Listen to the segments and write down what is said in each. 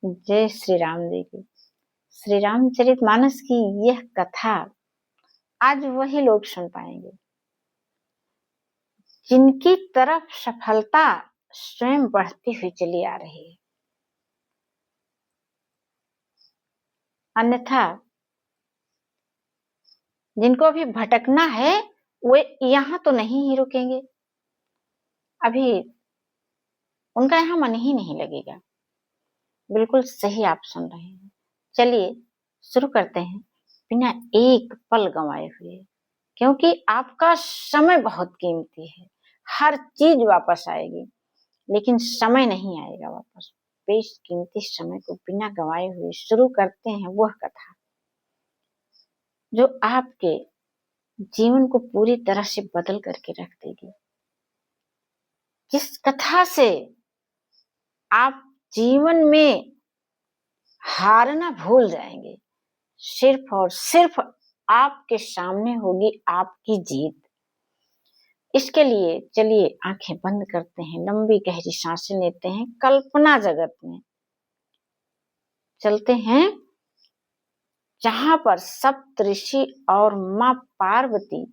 जय श्री राम जी की। श्री रामचरितमानस की यह कथा आज वही लोग सुन पाएंगे जिनकी तरफ सफलता स्वयं बढ़ती हुई चली आ रही है। अन्यथा जिनको अभी भटकना है वे यहाँ तो नहीं ही रुकेंगे, अभी उनका यहाँ मन ही नहीं लगेगा। बिल्कुल सही आप सुन रहे हैं। चलिए शुरू करते हैं बिना एक पल गंवाए हुए, क्योंकि आपका समय बहुत कीमती है। हर चीज वापस आएगी लेकिन समय नहीं आएगा वापस। बेशकीमती समय को बिना गंवाए हुए शुरू करते हैं वह कथा जो आपके जीवन को पूरी तरह से बदल करके रख देगी। जिस कथा से आप जीवन में हारना भूल जाएंगे, सिर्फ और सिर्फ आपके सामने होगी आपकी जीत। इसके लिए चलिए आंखें बंद करते हैं, लंबी गहरी सांसें लेते हैं, कल्पना जगत में चलते हैं जहां पर सप्तऋषि और मां पार्वती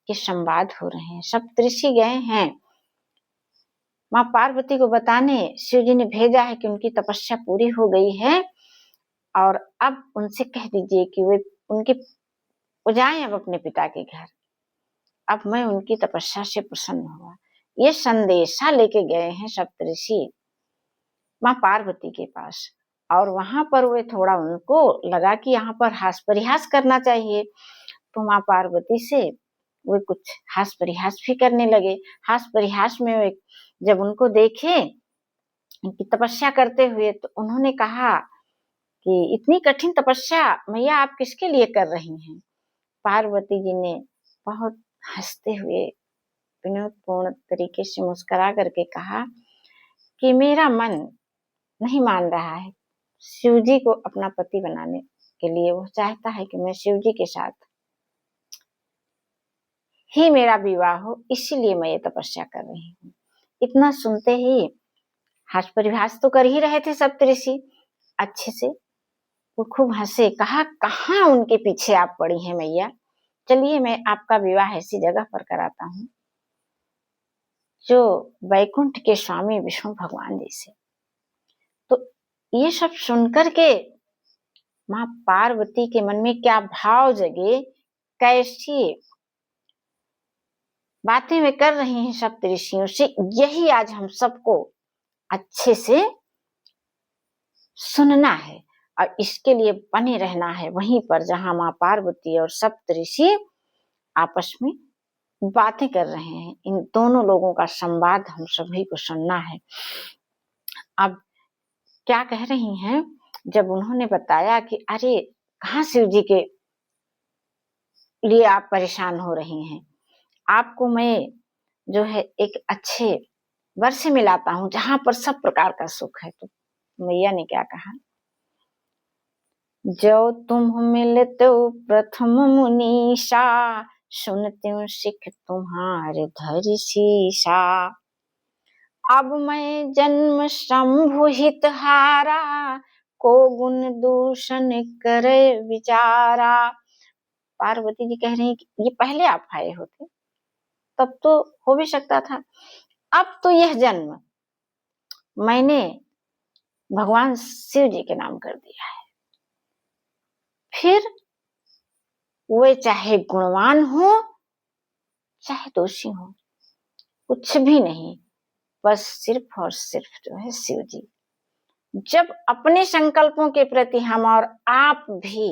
के संवाद हो रहे हैं। सप्तऋषि गए हैं मां पार्वती को बताने, शिव जी ने भेजा है कि उनकी तपस्या पूरी हो गई है और अब उनसे कह दीजिए कि वे वो जाएं अब अपने पिता के घर। अब मैं उनकी तपस्या से प्रसन्न हुआ। ये संदेशा लेके गए हैं सप्तऋषि मां पार्वती के पास, और वहां पर वे थोड़ा उनको लगा कि यहाँ पर हास परिहास करना चाहिए, तो मां पार्वती से वे कुछ हास परिहास भी करने लगे। हास परिहास में वे जब उनको देखे इनकी तपस्या करते हुए तो उन्होंने कहा कि इतनी कठिन तपस्या मैया आप किसके लिए कर रही हैं? पार्वती जी ने बहुत हंसते हुए विनोदपूर्ण तरीके से मुस्कुरा करके कहा कि मेरा मन नहीं मान रहा है शिव जी को अपना पति बनाने के लिए। वो चाहता है कि मैं शिव जी के साथ ही मेरा विवाह हो, इसीलिए मैं ये तपस्या कर रही हूँ। इतना सुनते ही हास परिहास तो कर ही रहे थे सप्तऋषि अच्छे से, वो खूब हंसे। कहा कहाँ उनके पीछे आप पड़ी हैं मैया, चलिए मैं आपका विवाह ऐसी जगह पर कराता हूँ जो वैकुंठ के स्वामी विष्णु भगवान जी से। तो ये सब सुनकर के मां पार्वती के मन में क्या भाव जगे, कैसी बातें वे कर रही हैं सप्तऋषियों से, यही आज हम सबको अच्छे से सुनना है और इसके लिए बने रहना है वहीं पर जहां मां पार्वती और सप्तऋषि आपस में बातें कर रहे हैं। इन दोनों लोगों का संवाद हम सभी को सुनना है। अब क्या कह रही हैं, जब उन्होंने बताया कि अरे कहाँ शिव जी के लिए आप परेशान हो रही हैं, आपको मैं जो है एक अच्छे वर से मिलाता हूँ जहां पर सब प्रकार का सुख है। तो मैया ने क्या कहा, जो तुम मिलते प्रथम मुनीषा, सुनती सिख तुम्हारे धरि शीशा। अब मैं जन्म शंभु हित हारा, को गुण दूषण करे विचारा। पार्वती जी कह रही हैं कि ये पहले आप आए होते तब तो हो भी सकता था, अब तो यह जन्म मैंने भगवान शिव जी के नाम कर दिया है। फिर वे चाहे गुणवान हो चाहे दोषी हो, कुछ भी नहीं, बस सिर्फ और सिर्फ जो है शिव जी। जब अपने संकल्पों के प्रति हम और आप भी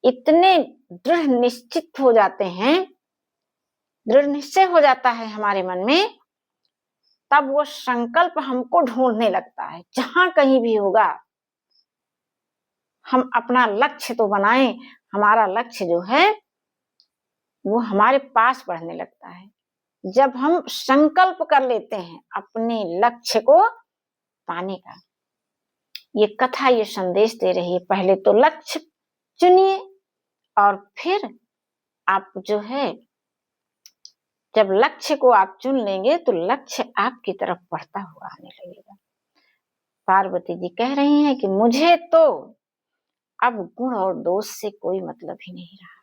इतने दृढ़ निश्चित हो जाते हैं, दृढ़ निश्चय हो जाता है हमारे मन में, तब वो संकल्प हमको ढूंढने लगता है। जहां कहीं भी होगा हम अपना लक्ष्य तो बनाएं, हमारा लक्ष्य जो है वो हमारे पास बढ़ने लगता है। जब हम संकल्प कर लेते हैं अपने लक्ष्य को पाने का, ये कथा ये संदेश दे रही है। पहले तो लक्ष्य चुनिए और फिर आप जो है जब लक्ष्य को आप चुन लेंगे तो लक्ष्य आपकी तरफ बढ़ता हुआ आने लगेगा। पार्वती जी कह रही हैं कि मुझे तो अब गुण और दोष से कोई मतलब ही नहीं रहा।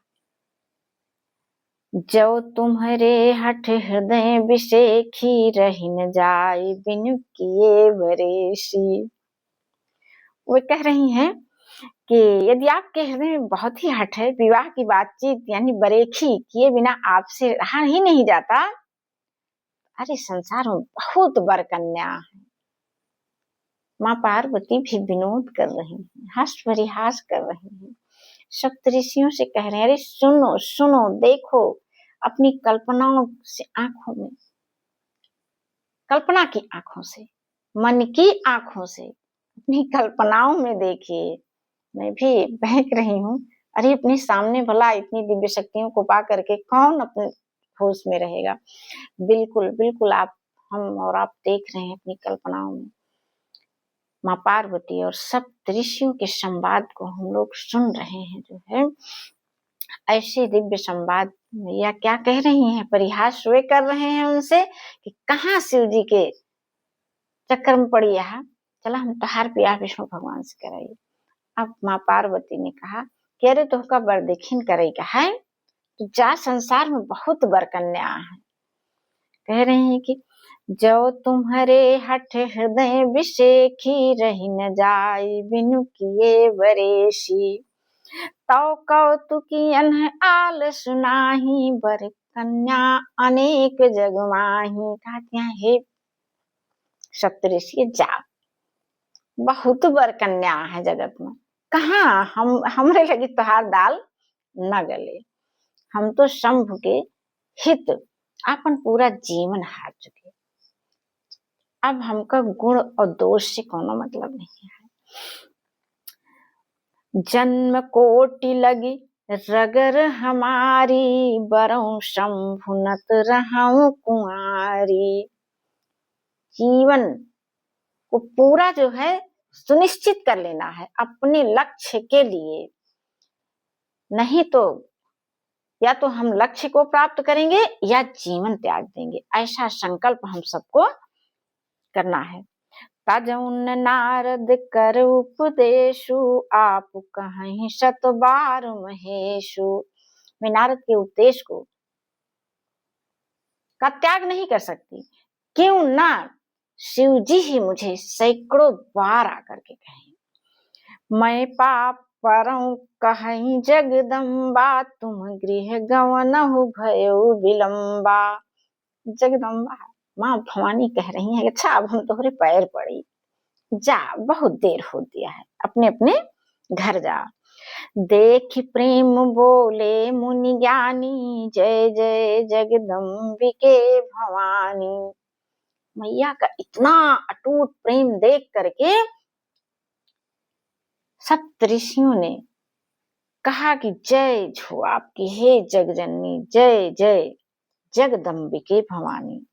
जो तुम्हारे हठ हृदय विषेखी रही न जाए बिनु किए बरेसी। वो कह रही हैं कि यदि आपके हृदय में बहुत ही हठ है, विवाह की बातचीत यानी बरेखी किए बिना आपसे रहा ही नहीं जाता, अरे संसार में बहुत वर कन्या है। माँ पार्वती भी विनोद कर रही हैं, हंस परिहास कर रही हैं, सप्तऋषियों से कह रहे हैं, अरे सुनो सुनो, देखो अपनी कल्पनाओं से, आंखों में, कल्पना की आंखों से, मन की आंखों से, अपनी कल्पनाओं में देखिए। मैं भी बहक रही हूँ। अरे अपने सामने भला इतनी दिव्य शक्तियों को पा करके कौन अपने होश में रहेगा। बिल्कुल बिल्कुल हम और आप देख रहे हैं अपनी कल्पनाओं में माँ पार्वती और सप्तऋषियों के संवाद को हम लोग सुन रहे हैं। जो है ऐसे दिव्य संवाद या क्या कह रही हैं, परिहास वे कर रहे हैं उनसे कि कहाँ शिव जी के चक्कर में पड़ी है, चला हम तोहार ब्याह विष्णु भगवान से कराइए। अब माँ पार्वती ने कहा कि अरे तोहका बरदेखिन करेगा है, तो जा, संसार में बहुत बर कन्या है। कह रहे हैं कि जो तुम्हारे हठ हृदय विषेखी रही न जाए बिनु किए बरेसी। तौ कौतुकी अनह आल सुनाही बर कन्या अनेक जग माही। कहते हैं हे सप्तऋषि, जा, बहुत बर कन्या है जगत में, कहाँ हमरे लगी तोहार दाल न गले। हम तो शंभु के हित अपन पूरा जीवन हार चुके, अब हमका गुण और दोष से कोनो मतलब नहीं है। जन्म कोटि लगी रगर हमारी बरऊ शंभु नत रहूं कुंवारी। जीवन को पूरा जो है सुनिश्चित कर लेना है अपने लक्ष्य के लिए, नहीं तो या तो हम लक्ष्य को प्राप्त करेंगे या जीवन त्याग देंगे, ऐसा संकल्प हम सबको करना है। तजउन नारद कर उपदेशु आप कहीं शत बार महेशु। मैं नारद के उपदेश को का त्याग नहीं कर सकती, क्यों ना शिव जी ही मुझे सैकड़ों बार आकर के कहें। मैं पाप परऊं कहीं जगदम्बा तुम गृह गवनहु भयो विलंबा। जगदम्बा माँ भवानी कह रही है, अच्छा अब हम तोहरे पैर पड़ी, जा, बहुत देर हो दिया है, अपने अपने घर जा। देख प्रेम बोले मुनि ज्ञानी जय जय जगदम्बिके भवानी। मैया का इतना अटूट प्रेम देख करके सप्तऋषियों ने कहा कि जय हो आपकी हे जगजननी, जय जय जगदम्बिके भवानी।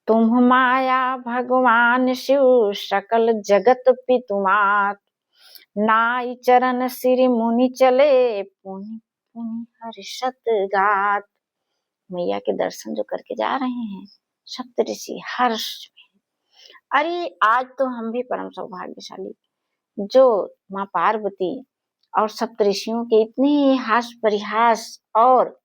तुम माया भगवान शिव सकल जगत पितुमात। नाई चरण सिर मुनि चले पुनि पुनि हर्षत गात। मैया के दर्शन जो करके जा रहे हैं सप्तऋषि हर्ष में। अरे आज तो हम भी परम सौभाग्यशाली जो माँ पार्वती और सप्तऋषियों के इतने हास परिहास और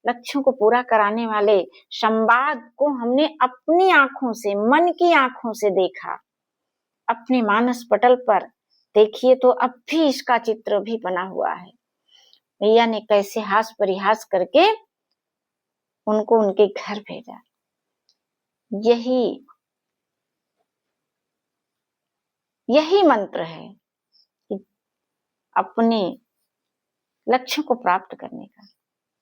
लक्ष्यों को पूरा कराने वाले संवाद को हमने अपनी आंखों से, मन की आंखों से देखा, अपने मानस पटल पर देखिए तो अब भी इसका चित्र भी बना हुआ है। मैया ने कैसे हास परिहास करके उनको उनके घर भेजा। यही मंत्र है कि अपने लक्ष्य को प्राप्त करने का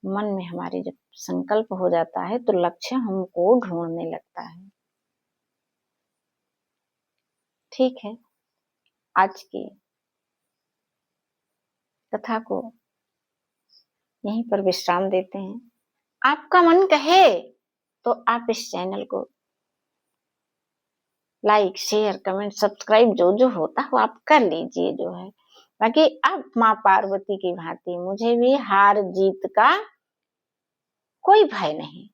मन में हमारे जब संकल्प हो जाता है तो लक्ष्य हमको ढूंढने लगता है। ठीक है, आज की कथा को यहीं पर विश्राम देते हैं। आपका मन कहे तो आप इस चैनल को लाइक, शेयर, कमेंट, सब्सक्राइब जो जो होता है वो आप कर लीजिए जो है। बाकी अब माँ पार्वती की भांति मुझे भी हार जीत का कोई भय नहीं,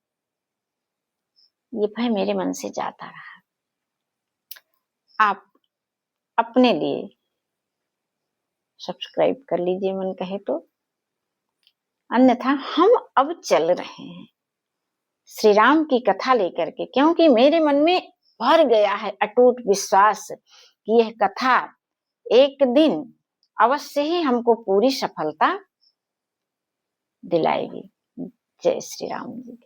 ये भय मेरे मन से जाता रहा। आप अपने लिए सब्सक्राइब कर लीजिए मन कहे तो, अन्यथा हम अब चल रहे हैं श्री राम की कथा लेकर के, क्योंकि मेरे मन में भर गया है अटूट विश्वास कि यह कथा एक दिन अवश्य ही हमको पूरी सफलता दिलाएगी। जय श्री राम जी।